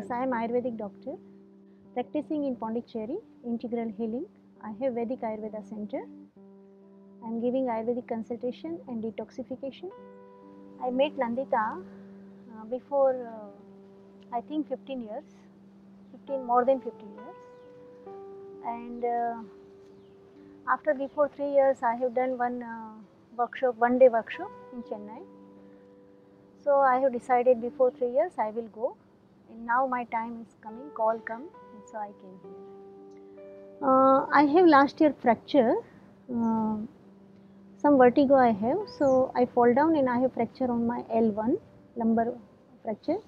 Yes, I am Ayurvedic doctor practicing in Pondicherry, Integral Healing. I have Vedic Ayurveda Center. I am giving Ayurvedic consultation and detoxification. I met Nandita before I think 15 years, more than 15 years. And before 3 years, I have done one day workshop in Chennai. So I have decided before 3 years I will go, and now my time is coming, call come, and so I came here. I have last year fracture, some vertigo I have, so I fall down and I have fracture on my L1, lumbar fracture.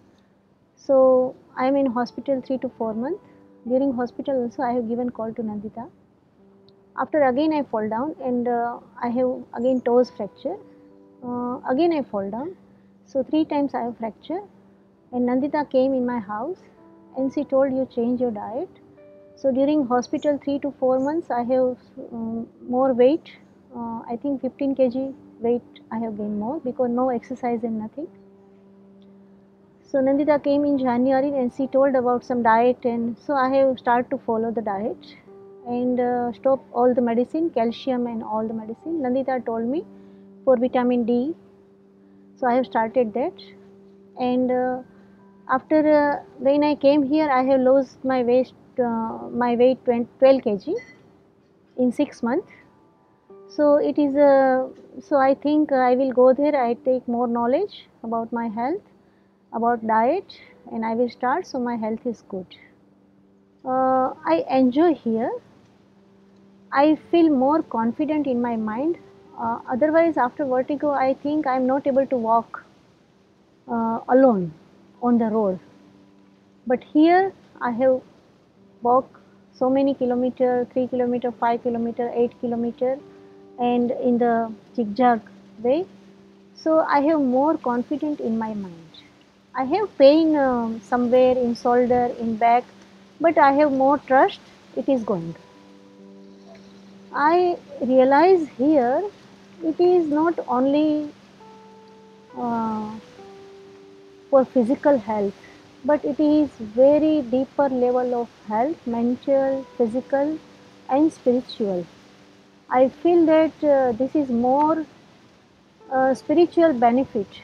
So I am in hospital 3 to 4 months. During hospital also I have given call to Nandita. After again I fall down and I have again toes fracture. Again I fall down. So 3 times I have fracture, and Nandita came in my house and she told you change your diet. So during hospital 3 to 4 months I have more weight, I think 15 kg weight I have gained more because no exercise and nothing. So Nandita came in January and she told about some diet, and so I have started to follow the diet and stop all the medicine, calcium and all the medicine. Nandita told me for vitamin D. So I have started that, and after when I came here I have lost my weight 12 kg in 6 months. So it is so I think I will go there. I take more knowledge about my health, about diet, and I will start, so my health is good. I enjoy here. I feel more confident in my mind. Otherwise after vertigo I think I am not able to walk alone on the road. But here I have walked so many kilometers, 3 kilometers, 5 kilometers, 8 kilometers, and in the zigzag way. So I have more confidence in my mind. I have pain somewhere in shoulder, in back, but I have more trust, it is going. I realize here it is not only for physical health, but it is very deeper level of health, mental, physical and spiritual. I feel that this is more spiritual benefit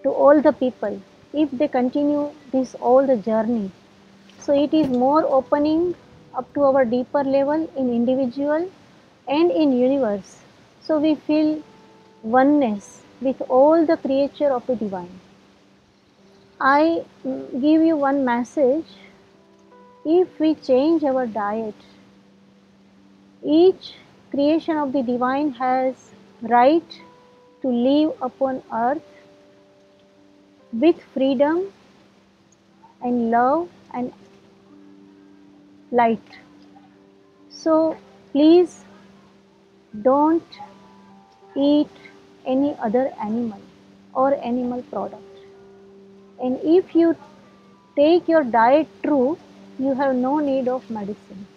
to all the people if they continue this all the journey. So it is more opening up to our deeper level in individual and in universe. So we feel oneness with all the creature of the divine. I give you one message. If we change our diet, each creation of the divine has right to live upon earth with freedom and love and light. So please don't eat any other animal or animal product. And if you take your diet true, you have no need of medicine.